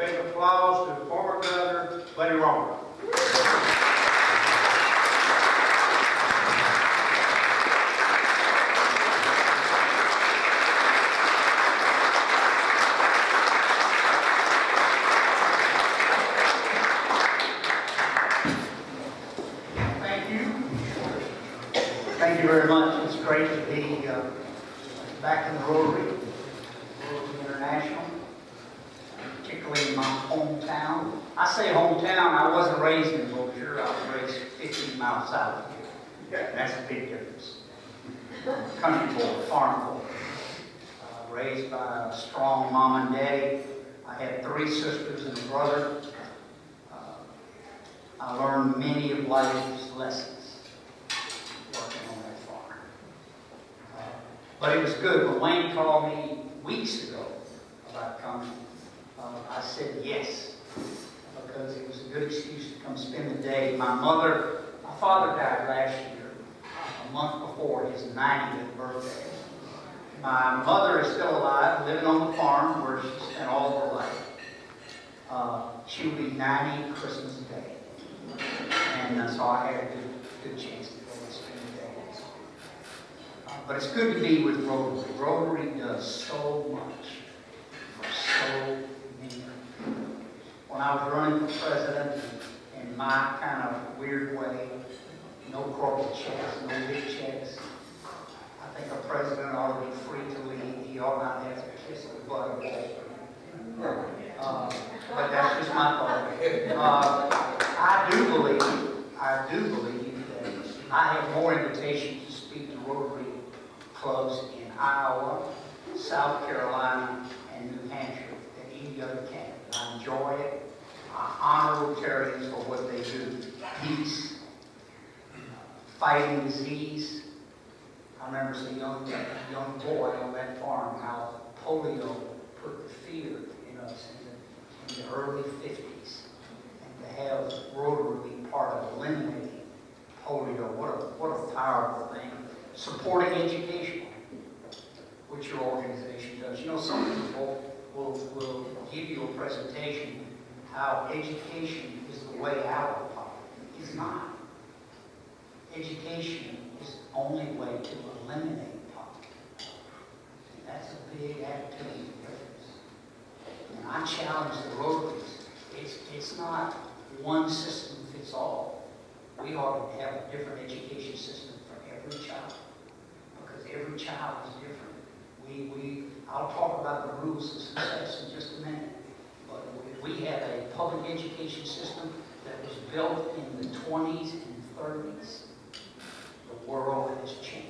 Big applause to former Governor Buddy Roemer. Thank you very much. It's great to be back in the Rotary International, particularly in my hometown. I say hometown, I wasn't raised in Bossier. I was raised 15 miles south of here. That's a big difference. Country boy, farm boy. Raised by a strong mom and daddy. I had 3 sisters and a brother. I learned many of life's lessons working on that farm. But it was good. When Wayne called me weeks ago about coming, I said yes, because it was a good excuse to come spend the day. My father died last year, a month before his 90th birthday. My mother is still alive, living on the farm where she spent all of her life. She will be 90 Christmas Day. And so I had a good chance to go and spend the day. But it's good to be with Rotary. Rotary does so much for so many people. When I was running for president, in my kind of weird way, no corporate checks, no big checks, I think a president ought to be free to lead. He ought not have to kiss the butt of Wall Street. But that's just my thought. I do believe that I have more invitations to speak to Rotary clubs in Iowa, South Carolina, and New Hampshire than any other candidate. I enjoy it. I honor Rotarians for what they do. Peace, fighting disease. I remember as a young boy on that farm how polio put the fear in us in the early 50s. And to have Rotary be part of eliminating polio, what a powerful thing. Supporting education, which your organization does. You know, some people will give you a presentation how education is the way out of poverty. It's not. Education is the only way to eliminate poverty. And that's a big attitude difference. And I challenge the Rotaries. It's not one system fits all. We ought to have a different education system for every child, because every child is different. I'll talk about the rules of success in just a minute, but we have a public education system that was built in the 20s and 30s. The world has changed,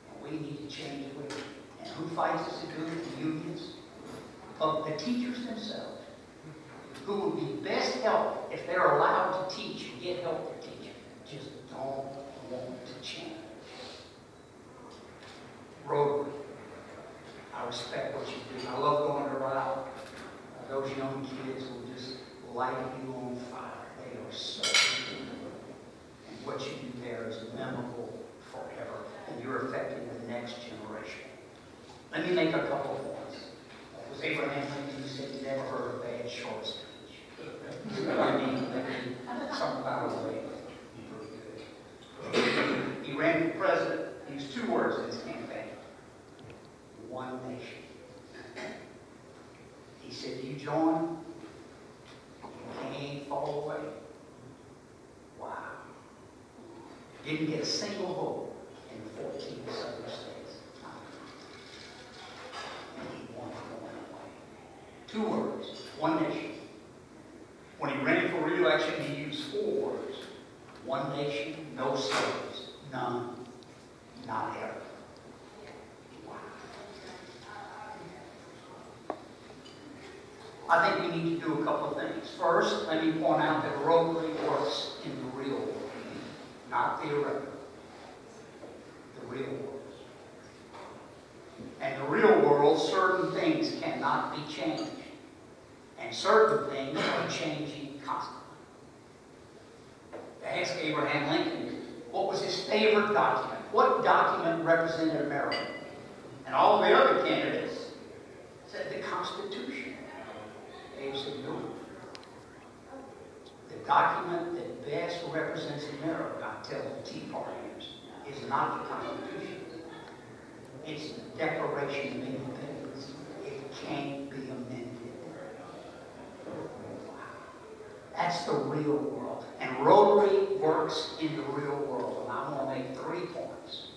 and we need to change with it. And who fights us to do it? The unions, the teachers themselves, who would be best helped if they're allowed to teach and get help for teaching, just don't want to change. Rotary, I respect what you do. I love going around. Those young kids will just light you on fire. They are so beautiful. And what you do there is memorable forever. And you're affecting the next generation. Let me make a couple of points. It was Abraham Lincoln who said he never heard a bad short speech. I mean, something about a way. He ran for president. He used 2 words in his campaign. One nation. He said, you join, you can't fall away. Wow. Didn't get a single vote in the 14 southern states. And he won going away. 2 words, one nation. When he ran for re-election, he used 4 words. One nation, no slaves, none, not ever. Wow. I think we need to do a couple of things. First, let me point out that Rotary works in the real world, not theoretical. The real world. And the real world, certain things cannot be changed. And certain things are changing constantly. Ask Abraham Lincoln, what was his favorite document? What document represented America? And all the other candidates said the Constitution. politics of doing. The document that best represents America, I tell the Tea Partiers, is not the Constitution. It's the Declaration of Independence. It can't be amended. That's the real world. And Rotary works in the real world. And I want to make 3 points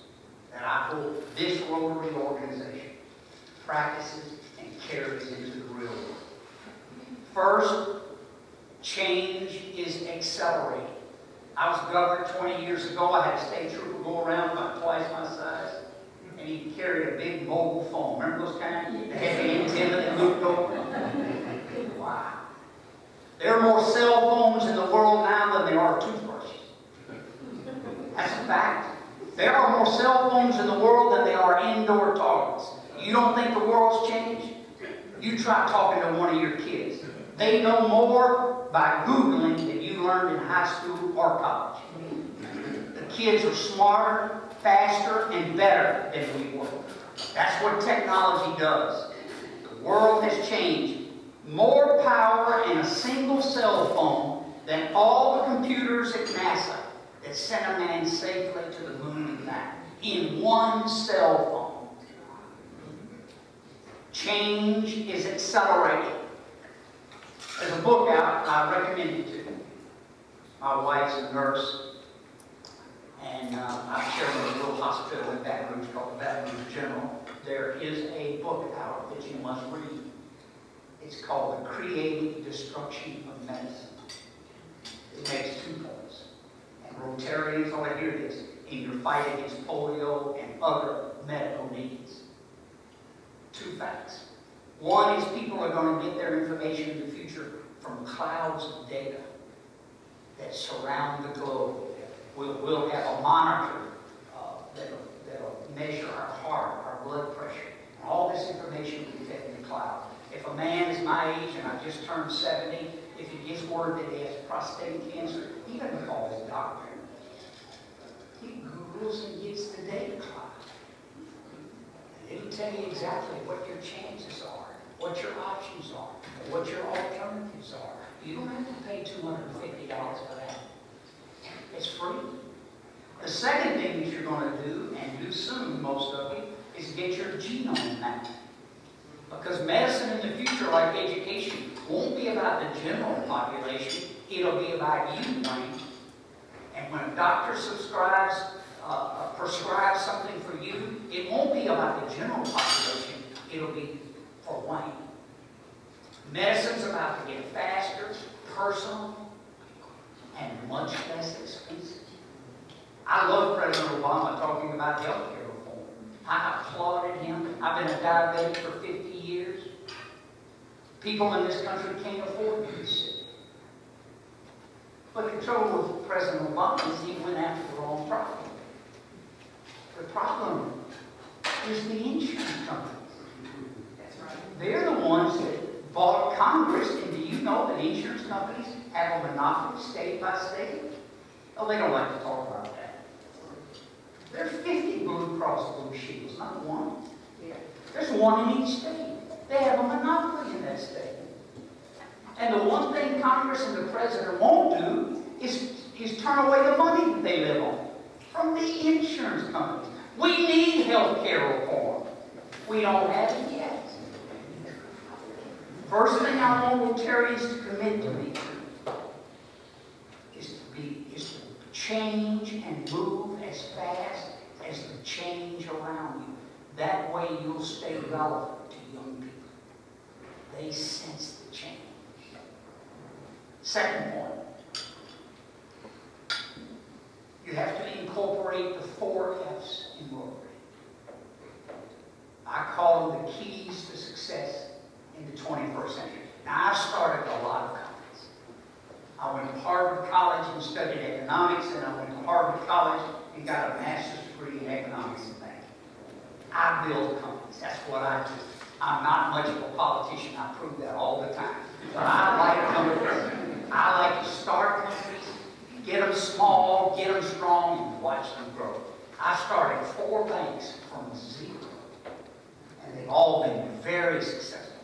that I hope this Rotary organization practices and carries into the real world. First, change is accelerating. I was governor 20 years ago. I had a state trooper go around about twice my size, and he carried a big mobile phone. Remember those kind? They had the antenna that looped over. Wow. There are more cell phones in the world now than there are toothbrushes. That's a fact. There are more cell phones in the world than there are indoor toilets. You don't think the world's changed? You try talking to one of your kids. They know more by Googling than you learned in high school or college. The kids are smarter, faster, and better than we were. That's what technology does. The world has changed. More power in a single cell phone than all the computers at NASA that sent a man safely to the moon and back. In one cell phone. Change is accelerating. There's a book out I recommend it to you. My wife's a nurse, and I'm chairman of a little hospital in Baton Rouge called the Baton Rouge General. There is a book out that you must read. It's called The Creative Destruction of Medicine. It makes 2 points. And Rotarians ought to hear this in your fight against polio and other medical needs. 2 facts. One is people are going to get their information in the future from clouds of data that surround the globe. We'll have a monitor that'll measure our heart, our blood pressure. And all this information will be fed in the cloud. If a man is my age and I just turned 70, if he gets word that he has prostate cancer, he doesn't call his doctor. He Googles and gets the data cloud. It'll tell you exactly what your chances are, what your options are, what your alternatives are. You don't have to pay $250 for that. It's free. The second thing that you're going to do, and do soon, most of you, is get your genome mapped. Because medicine in the future, like education, won't be about the general population. It'll be about you, Wayne. And when a doctor prescribes something for you, it won't be about the general population. It'll be for Wayne. Medicine's about to get faster, personal, and much less expensive. I love President Obama talking about health care reform. I applauded him. I've been a diabetic for 50 years. People in this country can't afford to be sick. But the trouble with President Obama is he went after the wrong problem. The problem is the insurance companies. That's right. They're the ones that bought Congress, and do you know that insurance companies have a monopoly state by state? Oh, they don't like to talk about that. There's 50 Blue Cross Blue Shields, not one. There's one in each state. They have a monopoly in that state. And the one thing Congress and the President won't do is turn away the money that they live on from the insurance companies. We need health care reform. We don't have it yet. First thing I want Rotarians to commit to me is to change and move as fast as the change around you. That way you'll stay relevant to young people. They sense the change. Second point. You have to incorporate the 4 F's in Rotary. I call them the keys to success in the 21st century. Now, I've started a lot of companies. I went to Harvard College and studied economics, and I went to Harvard College and got a master's degree in economics and banking. I build companies. That's what I do. I'm not much of a politician. I prove that all the time. But I like companies. I like to start companies, get them small, get them strong, and watch them grow. I started 4 banks from 0, and they've all been very successful.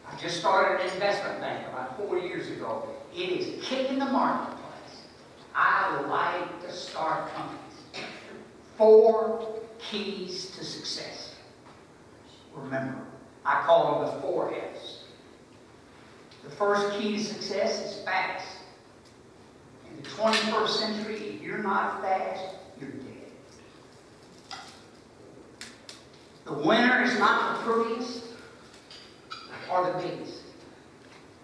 I just started an investment bank about 4 years ago. It is kicking the marketplace. I like to start companies. 4 keys to success. Remember, I call them the 4 F's. The first key to success is fast. In the 21st century, if you're not fast, you're dead. The winner is not the prettiest or the biggest.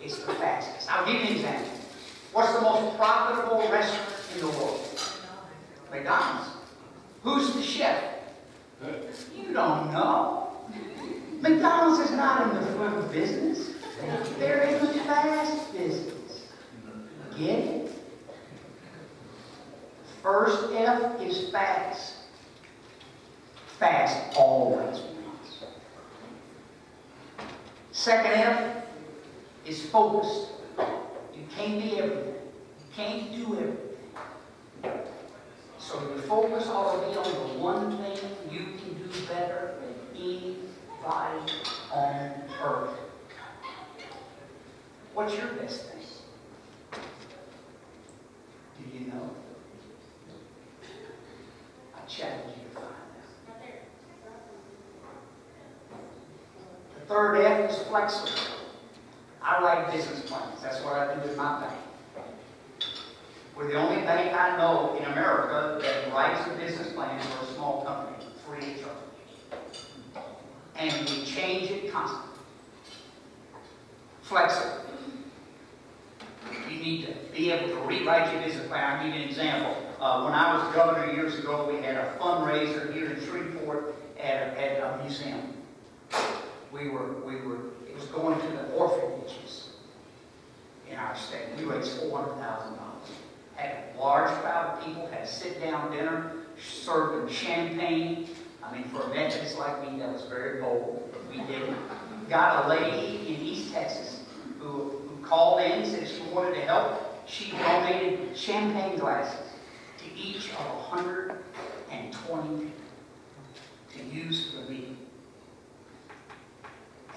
It's the fastest. I'll give you an example. What's the most profitable restaurant in the world? McDonald's. Who's the chef? You don't know. McDonald's is not in the food business. They're in the fast business. Get it? First F is fast. Fast always wins. Second F is focused. You can't be everything. You can't do everything. So your focus ought to be on the one thing you can do better than anybody on earth. What's your best thing? Do you know? I challenge you to find out. The third F is flexible. I write business plans. That's what I do with my bank. We're the only bank I know in America that writes a business plan for a small company free of charge. And we change it constantly. Flexible. You need to be able to rewrite your business plan. I'll give you an example. When I was governor years ago, we had a fundraiser here in Shreveport at a museum. It was going to the orphanages in our state. We raised $400,000. Had a large crowd of people, had a sit-down dinner, served them champagne. I mean, for a Methodist like me, that was very bold. We did it. Got a lady in East Texas who called in and said she wanted to help. She donated champagne glasses to each of 120 people to use for the meeting.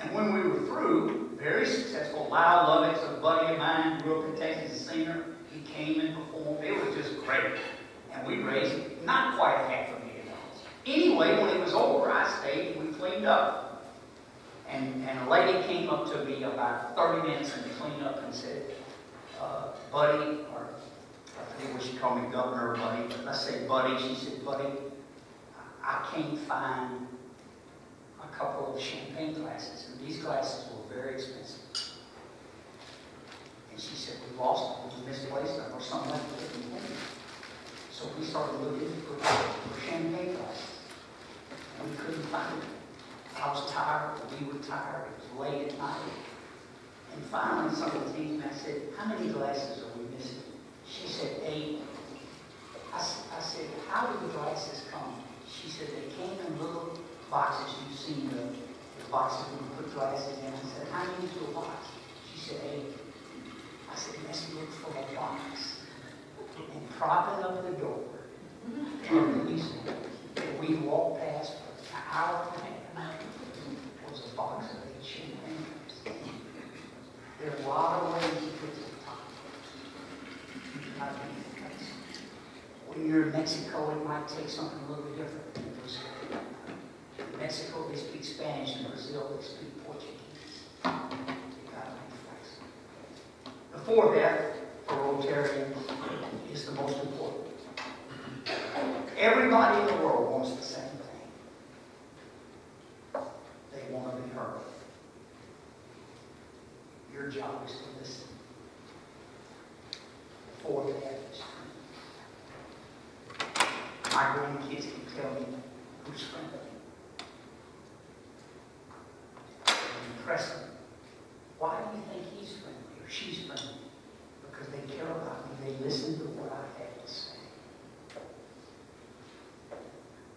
And when we were through, very successful, Lyle Lovett's a buddy of mine, grew up in Texas, a singer. He came and performed. It was just great. And we raised not quite $500,000. Anyway, when it was over, I stayed and we cleaned up. And a lady came up to me about 30 minutes into cleanup and said, Buddy, or I forget what she called me, Governor or Buddy, but let's say Buddy. She said, Buddy, I can't find a couple of champagne glasses. And these glasses were very expensive. And she said, we lost them, we misplaced them, or something like that. So we started looking for champagne glasses. And we couldn't find them. I was tired, we were tired, it was late at night. And finally, someone came and I said, how many glasses are we missing? She said, 8. I said, how did the glasses come? She said, they came in little boxes. You've seen the boxes when you put glasses in. I said, how many to a box? She said, 8. I said, let's look for a box. And propping up the door of the museum that we walked past for an hour and a half was a box of 8 champagne glasses. There are a lot of ways to get to the top. You gotta be flexible. When you're in Mexico, it might take something a little bit different than Brazil. In Mexico, they speak Spanish. In Brazil, they speak Portuguese. You gotta be flexible. The fourth F for Rotarians is the most important. Everybody in the world wants the same thing. They want to be heard. Your job is to listen. The fourth F is friend. My grandkids can tell me who's friendly. Impress them. Why do you think he's friendly or she's friendly? Because they care about me. They listen to what I have to say.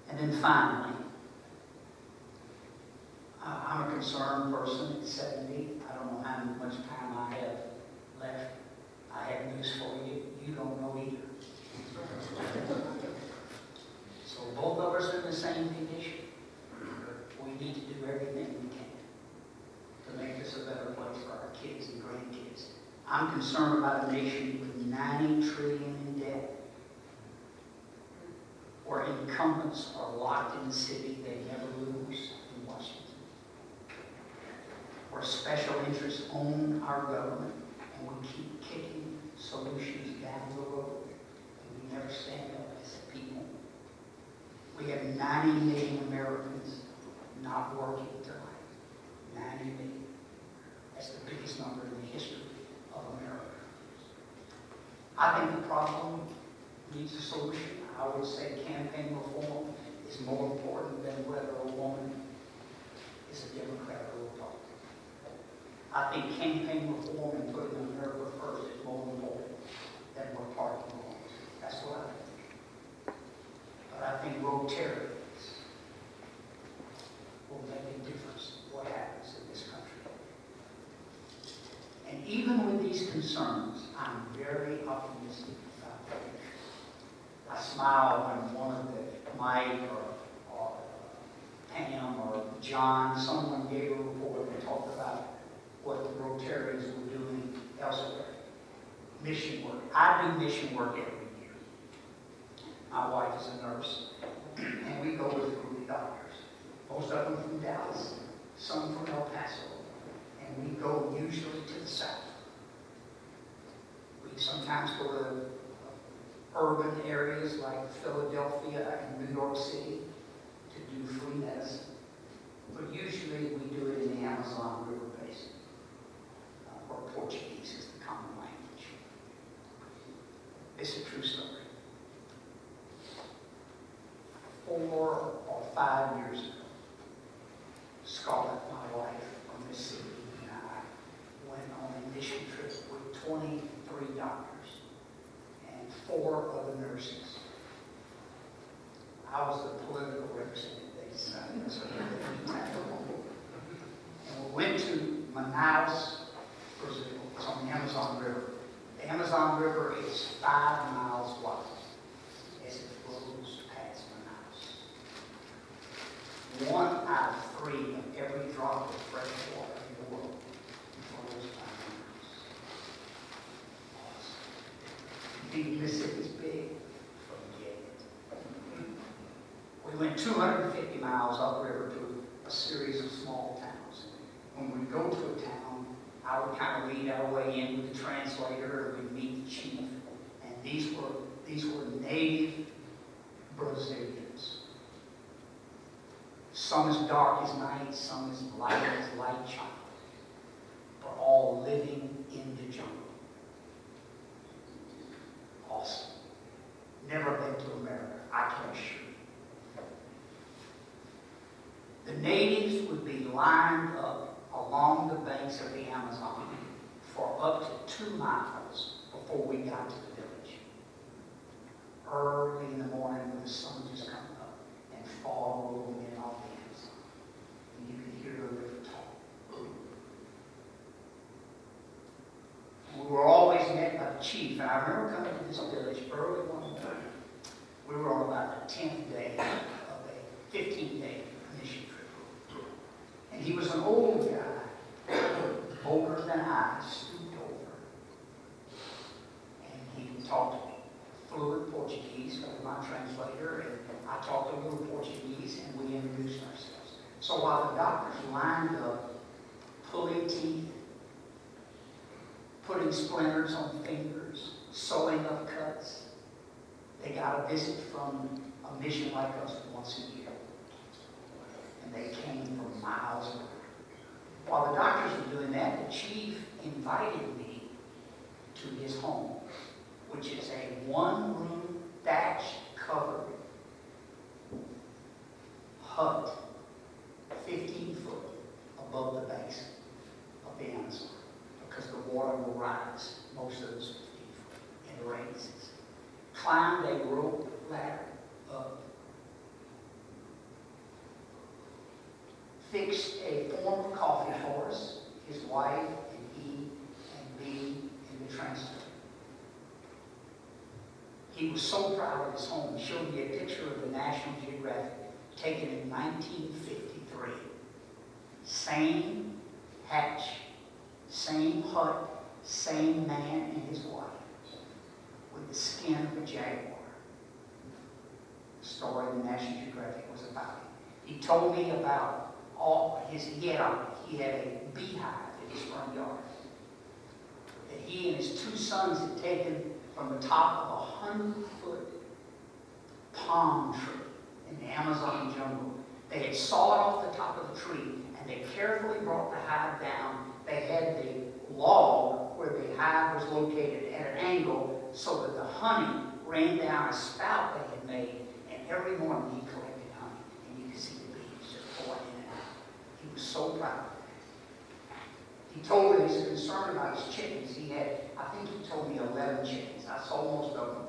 And then finally, I'm a concerned person at 70. I don't know how much time I have left. I have news for you. You don't know either. So both of us are in the same condition. We need to do everything we can to make this a better place for our kids and grandkids I'm concerned about a nation with $90 trillion in debt, where incumbents are locked in the city they never lose in Washington, where special interests own our government, and we keep kicking solutions down the road, and we never stand up as a people. We have 90 million Americans not working tonight. 90 million. That's the biggest number in the history of America. I think the problem needs a solution. I would say campaign reform is more important than whether a woman is a Democrat or a Republican. I think campaign reform and putting America first is more important than what party belongs to. That's what I think. But I think Rotarians will make a difference in what happens in this country. And even with these concerns, I'm very optimistic about the future. I smile when one of the Mike or Pam or John, someone gave a report and talked about what the Rotarians were doing elsewhere. Mission work. I do mission work every year. My wife is a nurse, and we go with a group of doctors. Most of them from Dallas, some from El Paso, and we go usually to the south. We sometimes go to urban areas like Philadelphia and New York City to do free medicine. But usually we do it in the Amazon River Basin, where Portuguese is the common language. It's a true story. 4 or 5 years ago, Scarlett, my wife from Mississippi, and I went on a mission trip with 23 doctors and 4 other nurses. I was the political representative. That's what they and we went to Manaus, Brazil. It's on the Amazon River. The Amazon River is 5 miles wide as it flows past Manaus. 1 out of 3 of every drop of fresh water in the world flows by Manaus. The Mississippi is big. Forget it. We went 250 miles upriver to a series of small towns. When we go to a town, I would kind of lead our way in with the translator, and we'd meet the chief. And these were native Brazilians. Some as dark as night, some as light child, but all living in the jungle. Awesome. Never been to America, I can assure you. The natives would be lined up along the banks of the Amazon for up to 2 miles before we got to the village. Early in the morning when the sun just comes up and fog rolling in off the Amazon. And you can hear the river talk. We were always met by the chief, and I remember coming to this village early one morning. We were on about the 10th day of a 15-day mission trip. And he was an old guy, older than I, stooped over. And he talked fluent Portuguese with my translator, and I talked a little Portuguese, and we introduced ourselves. So while the doctors lined up, pulling teeth, putting splinters on fingers, sewing up cuts, they got a visit from a mission like us once a year. And they came from miles away. While the doctors were doing that, the chief invited me to his home, which is a 1-room thatch-covered hut 15 foot above the base of the Amazon, because the water will rise most of those 15 foot in the rainy season. Climbed a rope ladder up, fixed a form of coffee for us, his wife and he and me and the translator. He was so proud of his home. He showed me a picture of the National Geographic taken in 1953. Same hatch, same hut, Same man and his wife with the skin of a jaguar. The story in the National Geographic was about him. He told me about he had a beehive in his front yard that he and his 2 sons had taken from the top of a 100-foot palm tree in the Amazon jungle. They had sawed off the top of the tree and they carefully brought the hive down. They had the log where the hive was located at an angle so that the honey ran down a spout they had made, and every morning he collected honey, and you could see the bees just pouring in and out. He was so proud. He told me he was concerned about his chickens. He had, I think he told me 11 chickens. I saw most of them.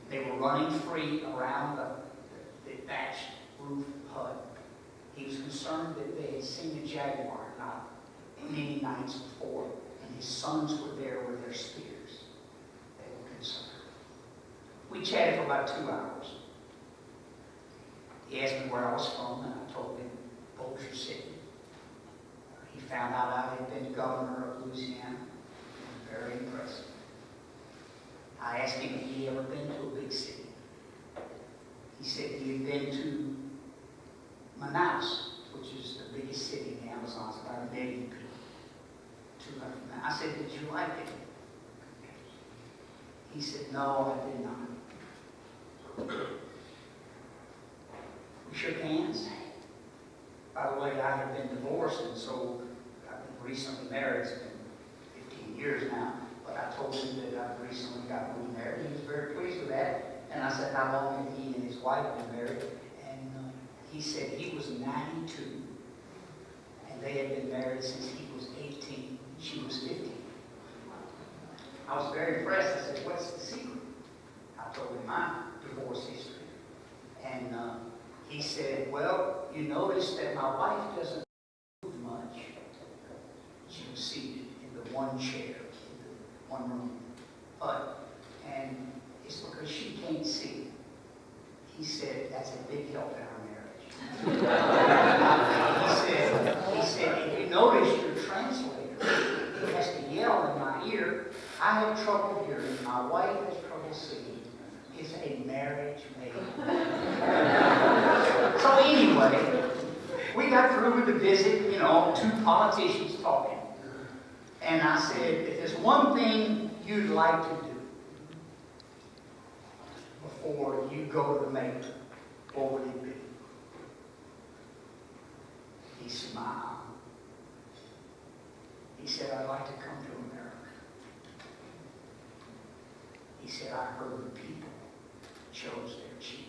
They were running free around the thatched roof hut. He was concerned that they had seen a jaguar not many nights before, and his sons were there with their spears. They were concerned. We chatted for about 2 hours. He asked me where I was from, and I told him Bossier City. He found out I had been governor of Louisiana. It was very impressive. I asked him if he had ever been to a big city. He said he had been to Manaus, which is the biggest city in the Amazon. It's about 1 million people. 200 from that. I said, did you like it? He said, no, I did not. We shook hands. By the way, I have been divorced, and so I've been recently married. It's been 15 years now. But I told him that I recently got remarried. He was very pleased with that. And I said, how long had he and his wife been married? And he said he was 92. And they had been married since he was 18. She was 15. I was very impressed. I said, what's the secret? I told him my divorce history. And he said, well, you notice that my wife doesn't move much. She was seated in the one chair, in the one room. And it's because she can't see. He said, that's a big help in our marriage. he said, if you notice your translator, he has to yell in my ear. I have trouble hearing. My wife has trouble seeing. It's a marriage made. So anyway, we got through with the visit, 2 politicians talking. And I said, if there's one thing you'd like to do before you go to the mayor, what would it be? He smiled. He said, I'd like to come to America. He said, I heard the people chose their chief.